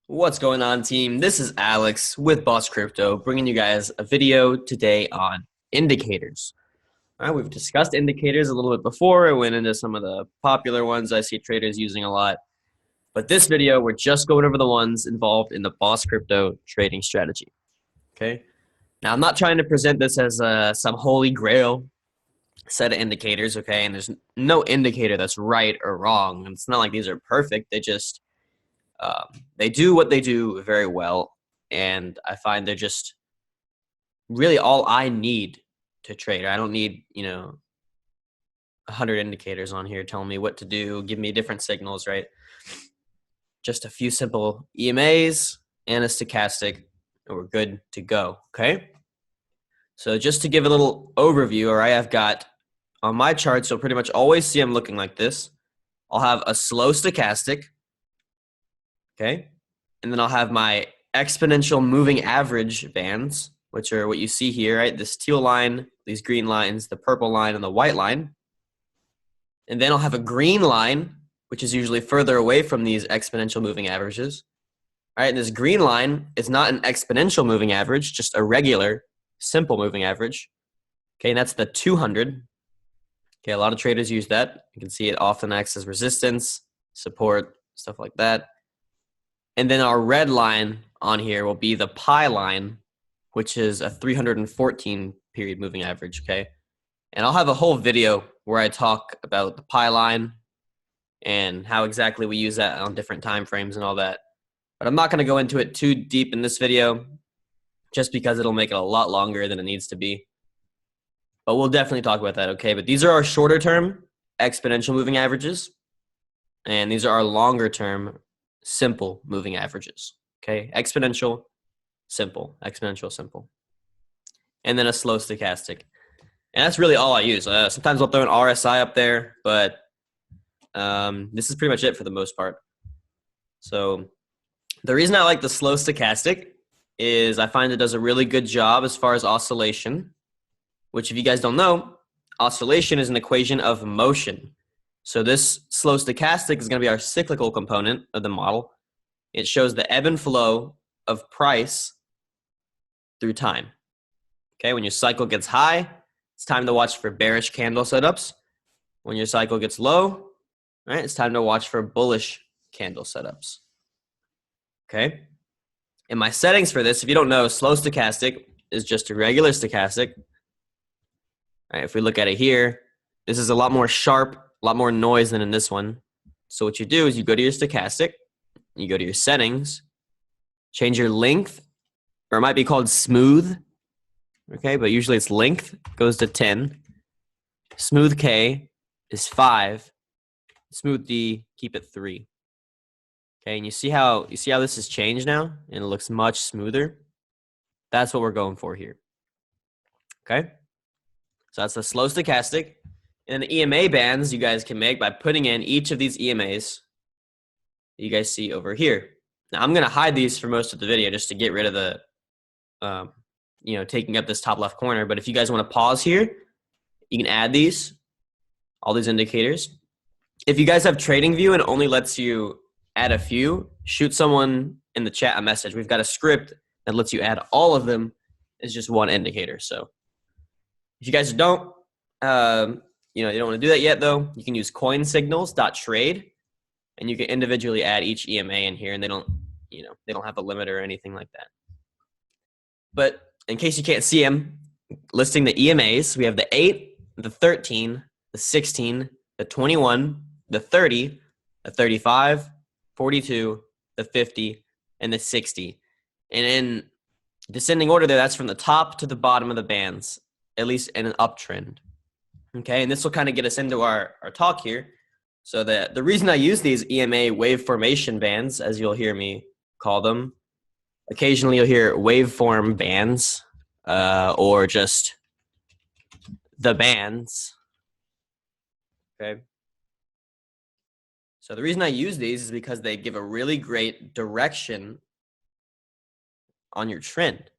What's going on, team? This is Alex with Boss Crypto, bringing you guys a video today on indicators. All right, we've discussed indicators a little bit before. I went into some of the popular ones I see traders using a lot. But this video, we're just going over the ones involved in the Boss Crypto trading strategy. Okay. Now, I'm not trying to present this as some holy grail set of indicators, okay? And there's no indicator that's right or wrong. And it's not like these are perfect. They do what they do very well, and I find they're just really all I need to trade. I don't need 100 indicators on here telling me what to do, give me different signals, right? Just a few simple EMAs and a stochastic, and we're good to go. Okay. So just to give a little overview, all right, I've got on my charts, you'll pretty much always see them looking like this. I'll have a slow stochastic. Okay. And then I'll have my exponential moving average bands, which are what you see here, right? This teal line, these green lines, the purple line, and the white line. And then I'll have a green line, which is usually further away from these exponential moving averages. All right, and this green line is not an exponential moving average, just a regular, simple moving average. Okay, and that's the 200. Okay, a lot of traders use that. You can see it often acts as resistance, support, stuff like that. And then our red line on here will be the pi line, which is a 314 period moving average, okay? And I'll have a whole video where I talk about the pi line and how exactly we use that on different time frames and all that. But I'm not going to go into it too deep in this video just because it'll make it a lot longer than it needs to be. But we'll definitely talk about that, okay? But these are our shorter term exponential moving averages, and these are our longer term simple moving averages. Okay, exponential, simple, exponential, simple, and then a slow stochastic. And that's really all I use. Sometimes I'll throw an RSI up there, but this is pretty much it for the most part. So the reason I like the slow stochastic is I find it does a really good job as far as oscillation, which if you guys don't know, oscillation is an equation of motion. So this slow stochastic is going to be our cyclical component of the model. It shows the ebb and flow of price through time. Okay, when your cycle gets high, it's time to watch for bearish candle setups. When your cycle gets low, right, it's time to watch for bullish candle setups. Okay, and my settings for this, if you don't know, slow stochastic is just a regular stochastic. All right, if we look at it here, this is a lot more sharp, a lot more noise than in this one. So what you do is you go to your stochastic, you go to your settings, change your length, or it might be called smooth, okay, but usually it's length goes to 10. Smooth K is 5. Smooth D, keep it 3. Okay, and you see how this has changed now, and it looks much smoother. That's what we're going for here. Okay, so that's the slow stochastic. And the EMA bands you guys can make by putting in each of these EMAs that you guys see over here. Now I'm going to hide these for most of the video just to get rid of the, taking up this top left corner. But if you guys want to pause here, you can add these, all these indicators. If you guys have TradingView and it only lets you add a few, shoot someone in the chat a message. We've got a script that lets you add all of them as just one indicator. So if you guys don't, you don't want to do that yet, though, you can use coinsignals.trade, and you can individually add each EMA in here, and they don't have a limit or anything like that. But in case you can't see them, listing the EMAs, we have the 8, the 13, the 16, the 21, the 30, the 35, 42, the 50, and the 60. And in descending order there, that's from the top to the bottom of the bands, at least in an uptrend. Okay, and this will kind of get us into our talk here. So the reason I use these EMA wave formation bands, as you'll hear me call them, occasionally you'll hear waveform bands or just the bands. Okay. So the reason I use these is because they give a really great direction on your trend.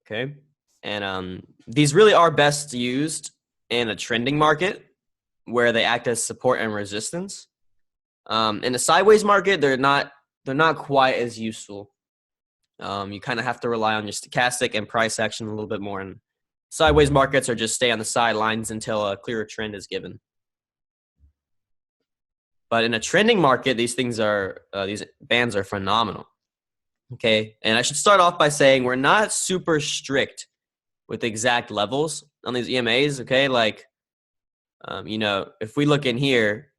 Okay. And these really are best used in a trending market where they act as support and resistance. In a sideways market, they're not they're not quite as useful. You kind of have to rely on your stochastic and price action a little bit more. And sideways markets, or just stay on the sidelines until a clearer trend is given. But in a trending market, these bands are phenomenal. Okay, and I should start off by saying we're not super strict with exact levels on these EMAs. Okay, like if we look in here,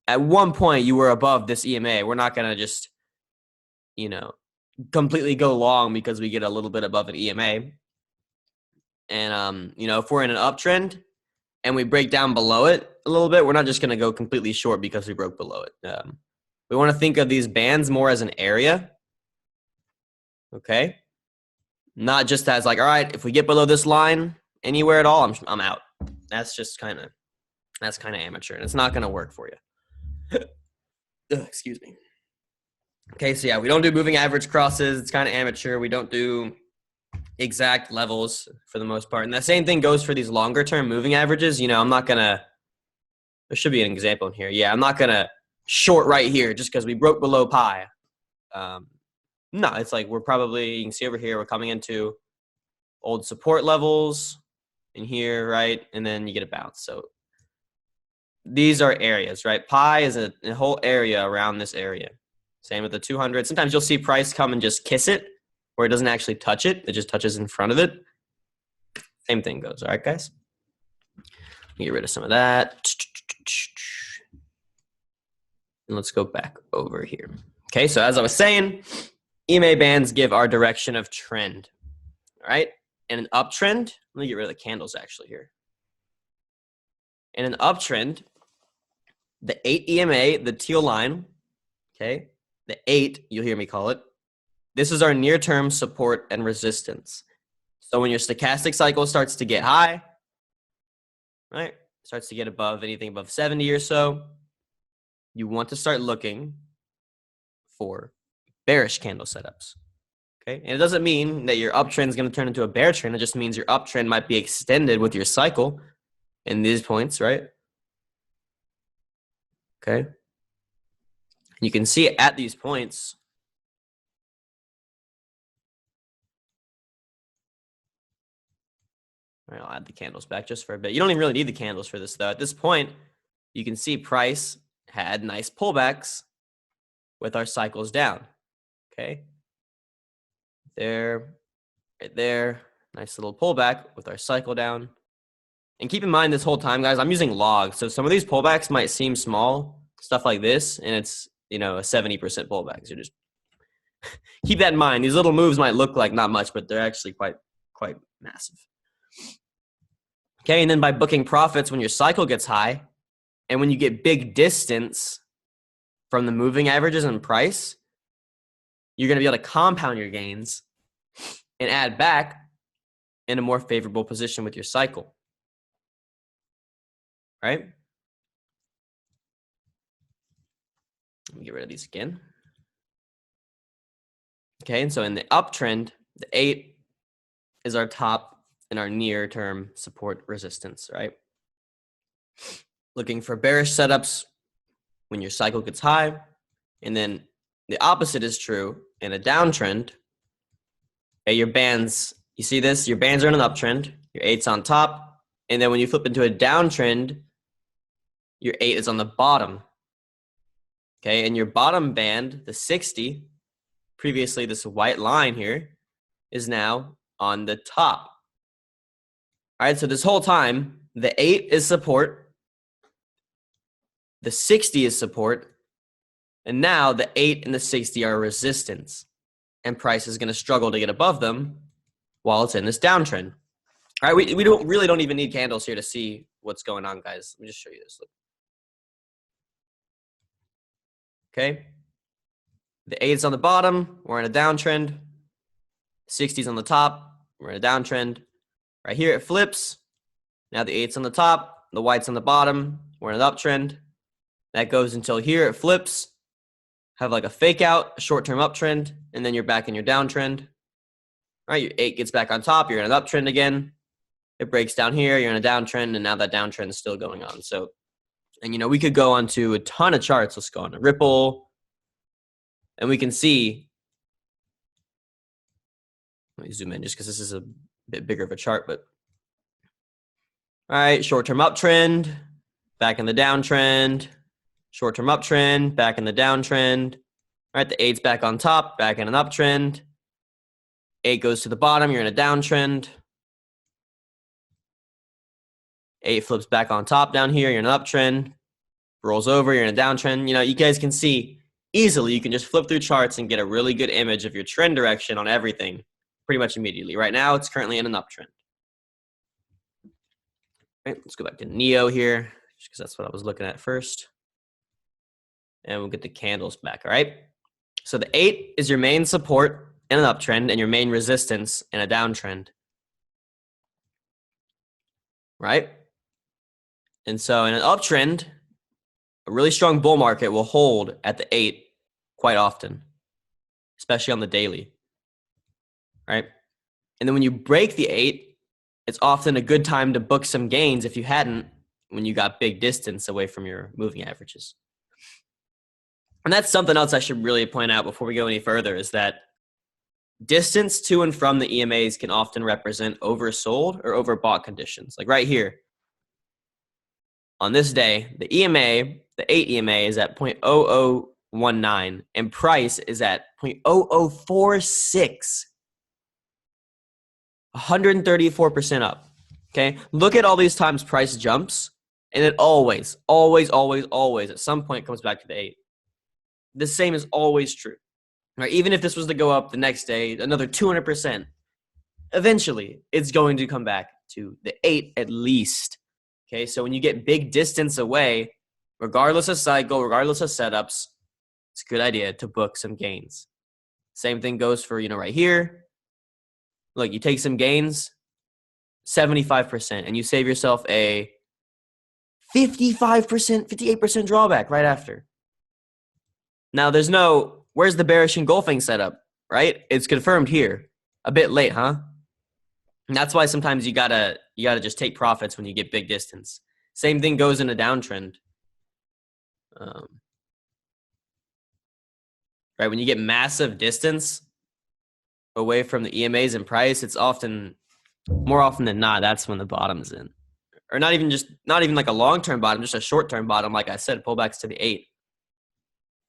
at one point you were above this EMA. We're not gonna just completely go long because we get a little bit above an EMA. And if we're in an uptrend and we break down below it a little bit, we're not just going to go completely short because we broke below it. We want to think of these bands more as an area. Okay. Not just as like, all right, if we get below this line anywhere at all, I'm out. That's kind of amateur, and it's not going to work for you. Excuse me. Okay. So yeah, we don't do moving average crosses. It's kind of amateur. We don't do exact levels for the most part. And the same thing goes for these longer term moving averages. I'm not going to, there should be an example in here. Yeah, I'm not going to short right here just because we broke below pi. No, it's like you can see over here, we're coming into old support levels in here, right? And then you get a bounce. So these are areas, right? Pi is a whole area around this area. Same with the 200. Sometimes you'll see price come and just kiss it, where it doesn't actually touch it. It just touches in front of it. Same thing goes. All right, guys? Let me get rid of some of that. And let's go back over here. Okay, so as I was saying, EMA bands give our direction of trend. All right? And an uptrend, let me get rid of the candles actually here. In an uptrend, the 8 EMA, the teal line, okay, the 8, you'll hear me call it, this is our near-term support and resistance. So when your stochastic cycle starts to get high, right, starts to get anything above 70 or so, you want to start looking for bearish candle setups. Okay, and it doesn't mean that your uptrend is going to turn into a bear trend. It just means your uptrend might be extended with your cycle in these points, right? Okay, you can see at these points. All right, I'll add the candles back just for a bit. You don't even really need the candles for this, though. At this point, you can see price had nice pullbacks with our cycles down. Okay. There, right there. Nice little pullback with our cycle down. And keep in mind this whole time, guys, I'm using logs. So some of these pullbacks might seem small, stuff like this, and it's, a 70% pullback. So just keep that in mind. These little moves might look like not much, but they're actually quite massive. Okay, and then by booking profits when your cycle gets high, and when you get big distance from the moving averages and price, you're going to be able to compound your gains and add back in a more favorable position with your cycle. Right? Let me get rid of these again. Okay, and so in the uptrend, the 8 is our top and our near-term support resistance, right? Looking for bearish setups when your cycle gets high, and then the opposite is true in a downtrend. Okay, your bands, you see this? Your bands are in an uptrend, your 8's on top, and then when you flip into a downtrend, your 8 is on the bottom. Okay, and your bottom band, the 60, previously this white line here, is now on the top. All right, so this whole time, the 8 is support, the 60 is support, and now the 8 and the 60 are resistance, and price is going to struggle to get above them while it's in this downtrend. All right, we really don't even need candles here to see what's going on, guys. Let me just show you this. Look. Okay, the 8's on the bottom, we're in a downtrend. 60's on the top, we're in a downtrend. Right here it flips. Now the 8's on the top, the white's on the bottom, we're in an uptrend. That goes until here it flips. Have like a fake out, a short-term uptrend, and then you're back in your downtrend. All right, your 8 gets back on top, you're in an uptrend again. It breaks down here, you're in a downtrend, and now that downtrend is still going on. So, and we could go on to a ton of charts. Let's go on to Ripple. And we can see, let me zoom in just because this is a bit bigger of a chart, but all right, short-term uptrend, back in the downtrend, short-term uptrend, back in the downtrend. All right, the 8's back on top, back in an uptrend. 8 goes to the bottom, you're in a downtrend. 8 flips back on top down here, you're in an uptrend. Rolls over, you're in a downtrend. You know, you guys can see easily, you can just flip through charts and get a really good image of your trend direction on everything pretty much immediately. Right now, it's currently in an uptrend. All right, let's go back to Neo here, just because that's what I was looking at first. And we'll get the candles back, all right? So the 8 is your main support in an uptrend and your main resistance in a downtrend, right? And so in an uptrend, a really strong bull market will hold at the 8 quite often, especially on the daily, right? And then when you break the 8, it's often a good time to book some gains if you hadn't when you got big distance away from your moving averages. And that's something else I should really point out before we go any further, is that distance to and from the EMAs can often represent oversold or overbought conditions. Like right here, on this day, the EMA, the 8 EMA is at 0.0019 and price is at 0.0046. 134% up. Okay, look at all these times price jumps, and it always at some point comes back to the 8. The same is always true. Right? Even if this was to go up the next day, another 200%, eventually it's going to come back to the 8 at least. Okay, so when you get big distance away, regardless of cycle, regardless of setups, it's a good idea to book some gains. Same thing goes for, right here. Look, you take some gains, 75%, and you save yourself a 55%, 58% drawback right after. Now, there's no, where's the bearish engulfing setup, right? It's confirmed here. A bit late, huh? And that's why sometimes you gotta just take profits when you get big distance. Same thing goes in a downtrend. Right, when you get massive distance away from the EMAs and price, it's more often than not, that's when the bottom's in. Or not even like a long-term bottom, just a short-term bottom, like I said, pullbacks to the 8.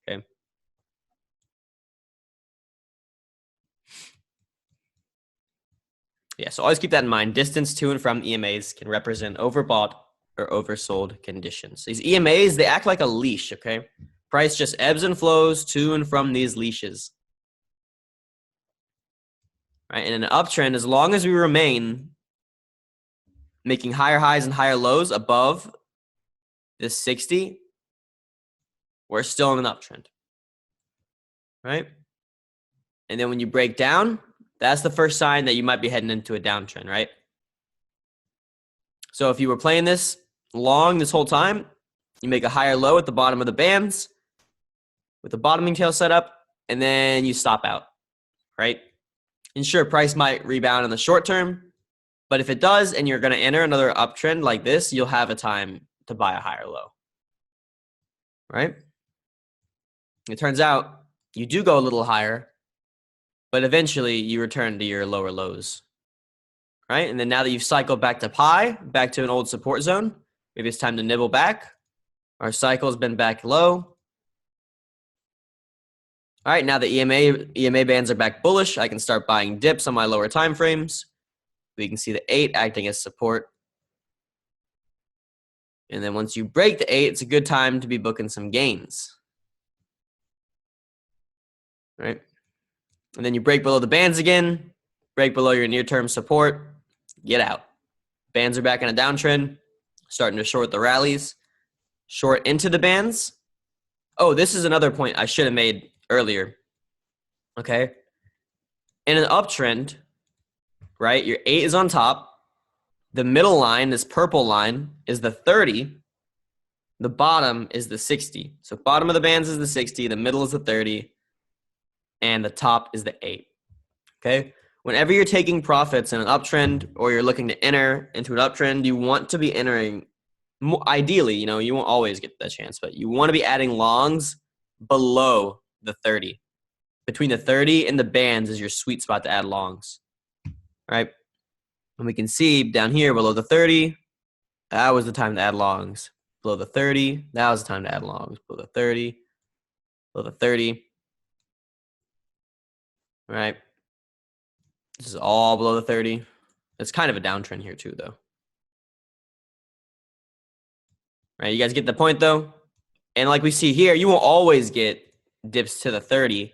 Okay. Yeah, so always keep that in mind. Distance to and from EMAs can represent overbought or oversold conditions. These EMAs, they act like a leash, okay? Price just ebbs and flows to and from these leashes. Right? And in an uptrend, as long as we remain making higher highs and higher lows above this 60, we're still in an uptrend. Right? And then when you break down, that's the first sign that you might be heading into a downtrend, right? So if you were playing this long this whole time, you make a higher low at the bottom of the bands with the bottoming tail set up, and then you stop out, right? And sure, price might rebound in the short term, but if it does and you're going to enter another uptrend like this, you'll have a time to buy a higher low, right? It turns out you do go a little higher, but eventually you return to your lower lows, right? And then now that you've cycled back to pi, back to an old support zone, maybe it's time to nibble back. Our cycle has been back low. All right, now the EMA bands are back bullish. I can start buying dips on my lower time frames. We can see the 8 acting as support. And then once you break the 8, it's a good time to be booking some gains. All right? And then you break below the bands again, break below your near-term support, get out. Bands are back in a downtrend, starting to short the rallies. Short into the bands. Oh, this is another point I should have made earlier. Okay? In an uptrend, right, your 8 is on top. The middle line, this purple line, is the 30. The bottom is the 60. So bottom of the bands is the 60, the middle is the 30, and the top is the 8. Okay? Whenever you're taking profits in an uptrend or you're looking to enter into an uptrend, you want to be entering, ideally, you won't always get that chance, but you want to be adding longs below the 30. between the 30 and the bands is your sweet spot to add longs, right? And we can see down here below the 30, that was the time to add longs. Below the 30, that was the time to add longs. Below the 30, below the 30, right? This is all below the 30. It's kind of a downtrend here too, though. Right, you guys get the point, though? And like we see here, you won't always get dips to the 30,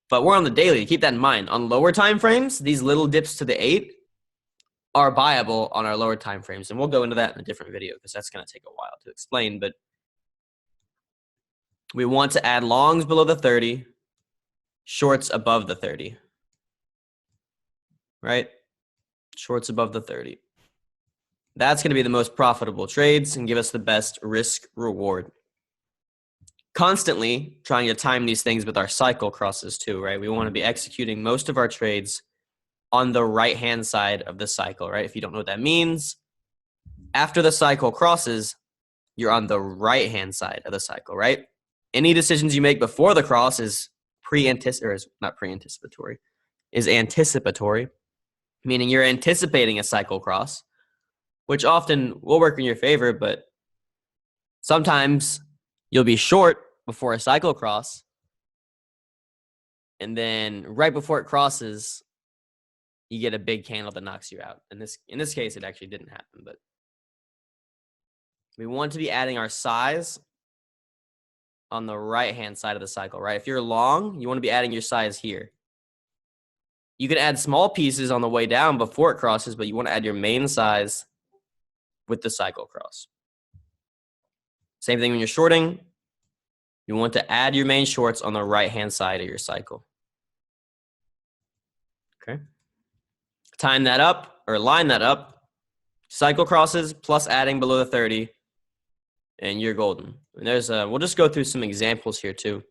but we're on the daily. Keep that in mind. On lower time frames, these little dips to the 8 are buyable on our lower time frames. And we'll go into that in a different video because that's going to take a while to explain. But we want to add longs below the 30, shorts above the 30. Right? Shorts above the 30. That's going to be the most profitable trades and give us the best risk reward. Constantly trying to time these things with our cycle crosses too, right? We want to be executing most of our trades on the right-hand side of the cycle, right? If you don't know what that means, after the cycle crosses, you're on the right-hand side of the cycle, right? Any decisions you make before the cross is anticipatory, meaning you're anticipating a cycle cross, which often will work in your favor, but sometimes you'll be short before a cycle cross, and then right before it crosses, you get a big candle that knocks you out. In this case, it actually didn't happen, but we want to be adding our size on the right-hand side of the cycle, right? If you're long, you want to be adding your size here. You can add small pieces on the way down before it crosses, but you want to add your main size with the cycle cross. Same thing when you're shorting. You want to add your main shorts on the right-hand side of your cycle. Okay. Time that up or line that up. Cycle crosses plus adding below the 30, and you're golden. And we'll just go through some examples here too.